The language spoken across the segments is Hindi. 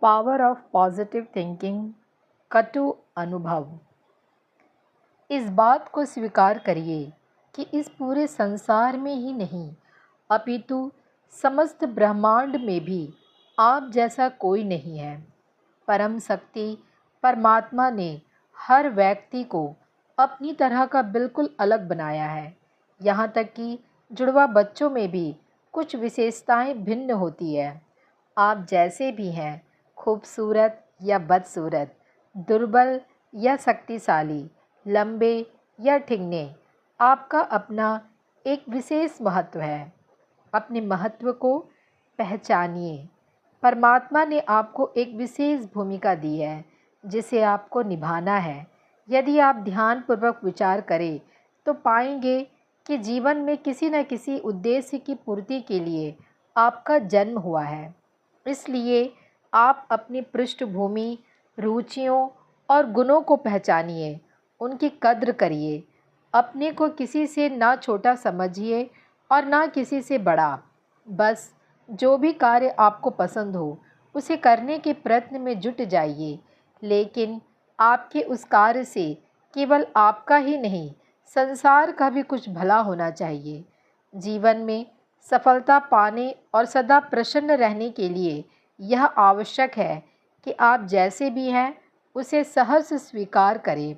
पावर ऑफ पॉजिटिव थिंकिंग, कटु अनुभव। इस बात को स्वीकार करिए कि इस पूरे संसार में ही नहीं अपितु समस्त ब्रह्मांड में भी आप जैसा कोई नहीं है। परम शक्ति परमात्मा ने हर व्यक्ति को अपनी तरह का बिल्कुल अलग बनाया है। यहाँ तक कि जुड़वा बच्चों में भी कुछ विशेषताएं भिन्न होती है। आप जैसे भी हैं, खूबसूरत या बदसूरत, दुर्बल या शक्तिशाली, लंबे या ठिगने, आपका अपना एक विशेष महत्व है। अपने महत्व को पहचानिए। परमात्मा ने आपको एक विशेष भूमिका दी है जिसे आपको निभाना है। यदि आप ध्यानपूर्वक विचार करें तो पाएंगे कि जीवन में किसी न किसी उद्देश्य की पूर्ति के लिए आपका जन्म हुआ है। इसलिए आप अपनी पृष्ठभूमि, रुचियों और गुणों को पहचानिए, उनकी कद्र करिए। अपने को किसी से ना छोटा समझिए और ना किसी से बड़ा। बस जो भी कार्य आपको पसंद हो उसे करने के प्रयत्न में जुट जाइए, लेकिन आपके उस कार्य से केवल आपका ही नहीं, संसार का भी कुछ भला होना चाहिए। जीवन में सफलता पाने और सदा प्रसन्न रहने के लिए यह आवश्यक है कि आप जैसे भी हैं उसे सहर्ष स्वीकार करें।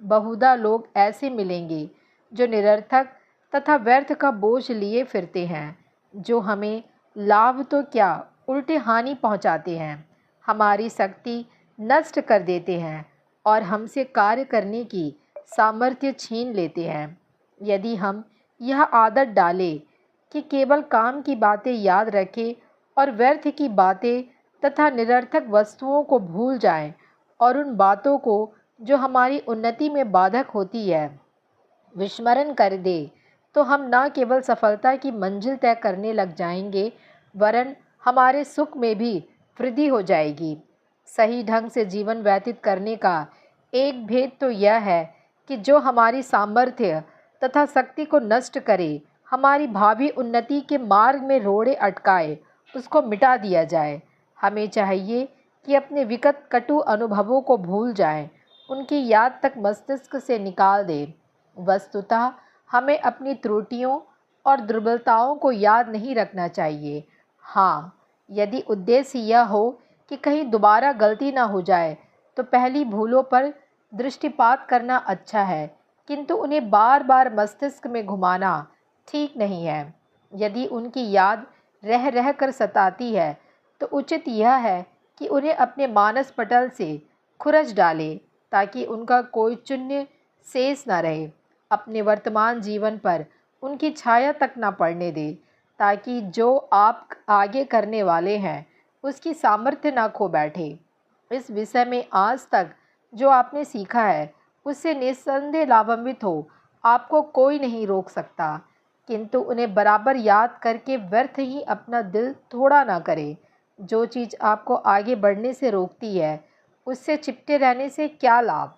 बहुधा लोग ऐसे मिलेंगे जो निरर्थक तथा व्यर्थ का बोझ लिए फिरते हैं, जो हमें लाभ तो क्या उल्टे हानि पहुंचाते हैं, हमारी शक्ति नष्ट कर देते हैं और हमसे कार्य करने की सामर्थ्य छीन लेते हैं। यदि हम यह आदत डालें कि केवल काम की बातें याद रखें और व्यर्थ की बातें तथा निरर्थक वस्तुओं को भूल जाएं और उन बातों को जो हमारी उन्नति में बाधक होती है विस्मरण कर दे, तो हम न केवल सफलता की मंजिल तय करने लग जाएंगे वरन हमारे सुख में भी वृद्धि हो जाएगी। सही ढंग से जीवन व्यतीत करने का एक भेद तो यह है कि जो हमारी सामर्थ्य तथा शक्ति को नष्ट करे, हमारी भावी उन्नति के मार्ग में रोड़े अटकाए, उसको मिटा दिया जाए। हमें चाहिए कि अपने विगत कटु अनुभवों को भूल जाएं, उनकी याद तक मस्तिष्क से निकाल दें। वस्तुतः हमें अपनी त्रुटियों और दुर्बलताओं को याद नहीं रखना चाहिए। हाँ, यदि उद्देश्य यह हो कि कहीं दोबारा गलती ना हो जाए तो पहली भूलों पर दृष्टिपात करना अच्छा है, किंतु उन्हें बार बार मस्तिष्क में घुमाना ठीक नहीं है। यदि उनकी याद रह रह कर सताती है तो उचित यह है कि उन्हें अपने मानस पटल से खुरच डालें ताकि उनका कोई चिन्ह शेष न रहे। अपने वर्तमान जीवन पर उनकी छाया तक न पड़ने दे, ताकि जो आप आगे करने वाले हैं उसकी सामर्थ्य न खो बैठे। इस विषय में आज तक जो आपने सीखा है उससे निस्संदेह लाभान्वित हो आपको कोई नहीं रोक सकता, किंतु उन्हें बराबर याद करके व्यर्थ ही अपना दिल थोड़ा ना करें। जो चीज़ आपको आगे बढ़ने से रोकती है उससे चिपटे रहने से क्या लाभ।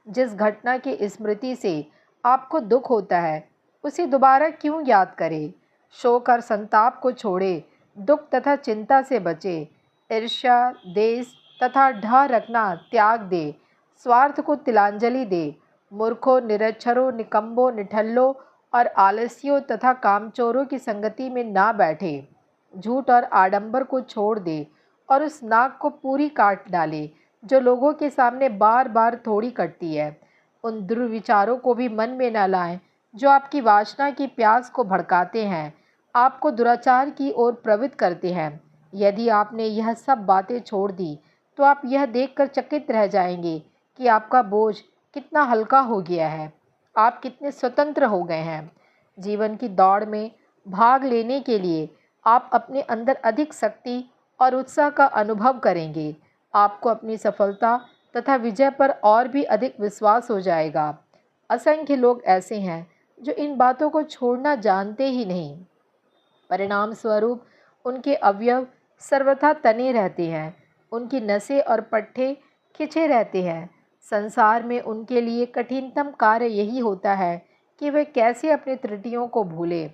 जिस घटना की स्मृति से आपको दुख होता है उसे दोबारा क्यों याद करें। शोक और संताप को छोड़े, दुख तथा चिंता से बचे। ईर्ष्या, देश तथा ढह रखना त्याग दे, स्वार्थ को तिलांजलि दे। मूर्खों, निरक्षरों, निकम्बों, निठल्लों और आलसियों तथा कामचोरों की संगति में ना बैठे। झूठ और आडंबर को छोड़ दे और उस नाक को पूरी काट डाले जो लोगों के सामने बार बार थोड़ी कटती है। उन दुर्विचारों को भी मन में न लाएं जो आपकी वासना की प्यास को भड़काते हैं, आपको दुराचार की ओर प्रवृत्त करते हैं। यदि आपने यह सब बातें छोड़ दी तो आप यह देखकर चकित रह जाएंगे कि आपका बोझ कितना हल्का हो गया है, आप कितने स्वतंत्र हो गए हैं। जीवन की दौड़ में भाग लेने के लिए आप अपने अंदर अधिक शक्ति और उत्साह का अनुभव करेंगे। आपको अपनी सफलता तथा विजय पर और भी अधिक विश्वास हो जाएगा। असंख्य लोग ऐसे हैं जो इन बातों को छोड़ना जानते ही नहीं। परिणाम स्वरूप उनके अवयव सर्वथा तने रहते हैं, उनकी नसें और पट्टे खिंचे रहते हैं। संसार में उनके लिए कठिनतम कार्य यही होता है कि वे कैसे अपनी त्रुटियों को भूलें।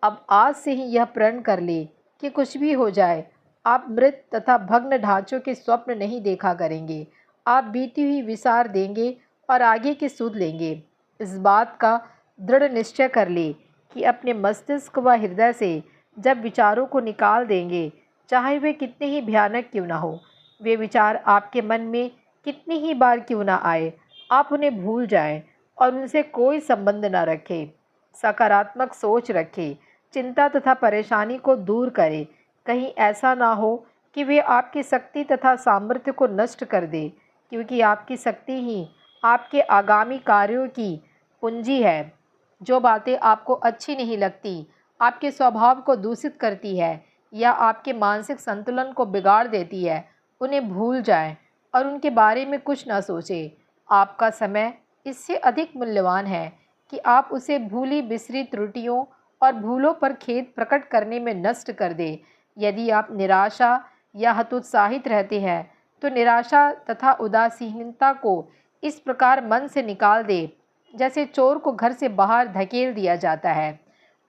अब आज से ही यह प्रण कर ले कि कुछ भी हो जाए आप मृत तथा भग्न ढांचों के स्वप्न नहीं देखा करेंगे। आप बीती हुई विसार देंगे और आगे की सुध लेंगे। इस बात का दृढ़ निश्चय कर ले कि अपने मस्तिष्क व हृदय से जब विचारों को निकाल देंगे, चाहे वे कितने ही भयानक क्यों ना हो, वे विचार आपके मन में कितनी ही बार क्यों ना आए, आप उन्हें भूल जाएं और उनसे कोई संबंध न रखें। सकारात्मक सोच रखें, चिंता तथा परेशानी को दूर करें। कहीं ऐसा ना हो कि वे आपकी शक्ति तथा सामर्थ्य को नष्ट कर दे, क्योंकि आपकी शक्ति ही आपके आगामी कार्यों की पूंजी है। जो बातें आपको अच्छी नहीं लगती, आपके स्वभाव को दूषित करती है या आपके मानसिक संतुलन को बिगाड़ देती है, उन्हें भूल जाएं और उनके बारे में कुछ ना सोचें। आपका समय इससे अधिक मूल्यवान है कि आप उसे भूली बिसरी त्रुटियों और भूलों पर खेद प्रकट करने में नष्ट कर दें। यदि आप निराशा या हतोत्साहित रहते हैं, तो निराशा तथा उदासीनता को इस प्रकार मन से निकाल दें जैसे चोर को घर से बाहर धकेल दिया जाता है।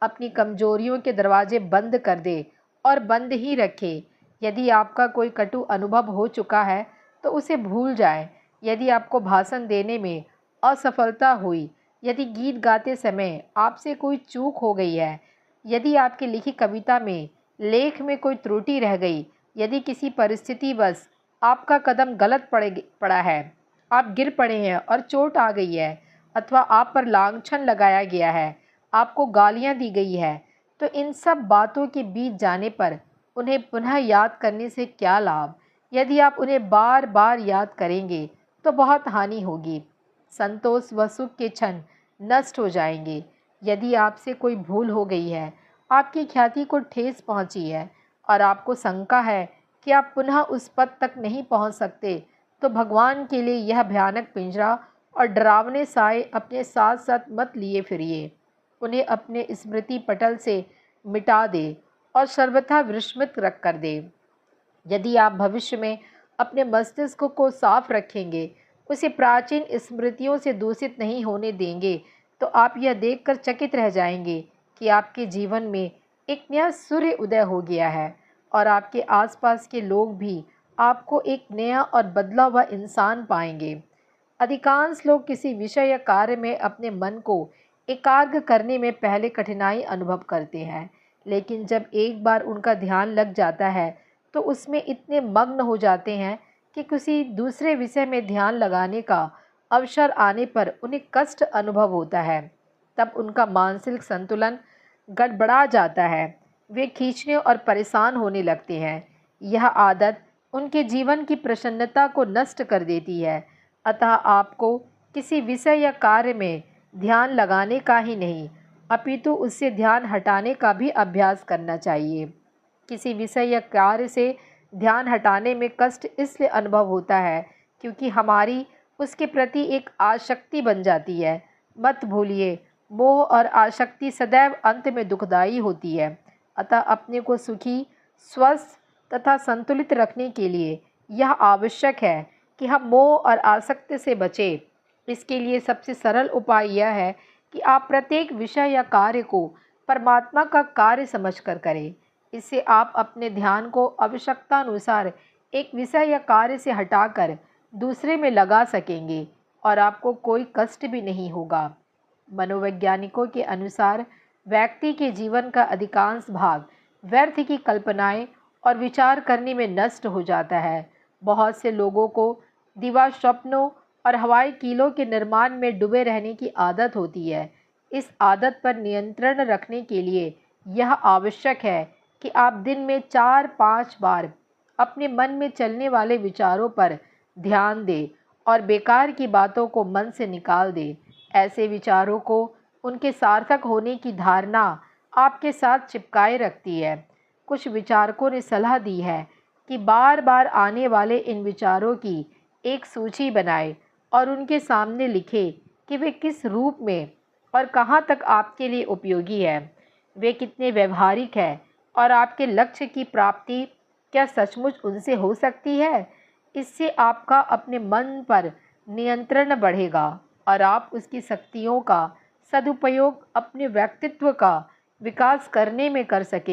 अपनी कमजोरियों के दरवाजे बंद कर दें और बंद ही रखें। यदि आपका कोई कटु अनुभव हो चुका है तो उसे भूल जाएं। यदि आपको भाषण देने में असफलता हुई, यदि गीत गाते समय आपसे कोई चूक हो गई है, यदि आपकी लिखी कविता में लेख में कोई त्रुटि रह गई, यदि किसी परिस्थितिवश आपका कदम गलत पड़ा है, आप गिर पड़े हैं और चोट आ गई है, अथवा आप पर लांछन लगाया गया है, आपको गालियां दी गई है, तो इन सब बातों के बीत जाने पर उन्हें पुनः याद करने से क्या लाभ। यदि आप उन्हें बार बार याद करेंगे तो बहुत हानि होगी। संतोष व सुख के क्षण नष्ट हो जाएंगे। यदि आपसे कोई भूल हो गई है, आपकी ख्याति को ठेस पहुंची है और आपको शंका है कि आप पुनः उस पद तक नहीं पहुंच सकते, तो भगवान के लिए यह भयानक पिंजरा और डरावने साए अपने साथ साथ मत लिए फिरिए। उन्हें अपने स्मृति पटल से मिटा दे और सर्वथा विस्मृत रख कर दे। यदि आप भविष्य में अपने मस्तिष्क को साफ रखेंगे, उसे प्राचीन स्मृतियों से दूषित नहीं होने देंगे, तो आप यह देखकर चकित रह जाएंगे कि आपके जीवन में एक नया सूर्य उदय हो गया है और आपके आसपास के लोग भी आपको एक नया और बदला हुआ इंसान पाएंगे। अधिकांश लोग किसी विषय या कार्य में अपने मन को एकाग्र करने में पहले कठिनाई अनुभव करते हैं, लेकिन जब एक बार उनका ध्यान लग जाता है तो उसमें इतने मग्न हो जाते हैं कि किसी दूसरे विषय में ध्यान लगाने का अवसर आने पर उन्हें कष्ट अनुभव होता है। तब उनका मानसिक संतुलन गड़बड़ा जाता है, वे खींचने और परेशान होने लगते हैं। यह आदत उनके जीवन की प्रसन्नता को नष्ट कर देती है। अतः आपको किसी विषय या कार्य में ध्यान लगाने का ही नहीं, अपितु उससे ध्यान हटाने का भी अभ्यास करना चाहिए। किसी विषय या कार्य से ध्यान हटाने में कष्ट इसलिए अनुभव होता है क्योंकि हमारी उसके प्रति एक आसक्ति बन जाती है। मत भूलिए, मोह और आसक्ति सदैव अंत में दुखदायी होती है। अतः अपने को सुखी, स्वस्थ तथा संतुलित रखने के लिए यह आवश्यक है कि हम मोह और आसक्ति से बचें। इसके लिए सबसे सरल उपाय यह है कि आप प्रत्येक विषय या कार्य को परमात्मा का कार्य समझकर करें। इससे आप अपने ध्यान को आवश्यकता अनुसार एक विषय या कार्य से हटाकर दूसरे में लगा सकेंगे और आपको कोई कष्ट भी नहीं होगा। मनोवैज्ञानिकों के अनुसार व्यक्ति के जीवन का अधिकांश भाग व्यर्थ की कल्पनाएं और विचार करने में नष्ट हो जाता है। बहुत से लोगों को दिवा स्वप्नों और हवाई कीलों के निर्माण में डूबे रहने की आदत होती है। इस आदत पर नियंत्रण रखने के लिए यह आवश्यक है कि आप दिन में 4-5 बार अपने मन में चलने वाले विचारों पर ध्यान दें और बेकार की बातों को मन से निकाल दें। ऐसे विचारों को उनके सार्थक होने की धारणा आपके साथ चिपकाए रखती है। कुछ विचारकों ने सलाह दी है कि बार बार आने वाले इन विचारों की एक सूची बनाएं और उनके सामने लिखें कि वे किस रूप में और कहाँ तक आपके लिए उपयोगी है, वे कितने व्यवहारिक हैं और आपके लक्ष्य की प्राप्ति क्या सचमुच उनसे हो सकती है। इससे आपका अपने मन पर नियंत्रण बढ़ेगा और आप उसकी शक्तियों का सदुपयोग अपने व्यक्तित्व का विकास करने में कर सकेंगे।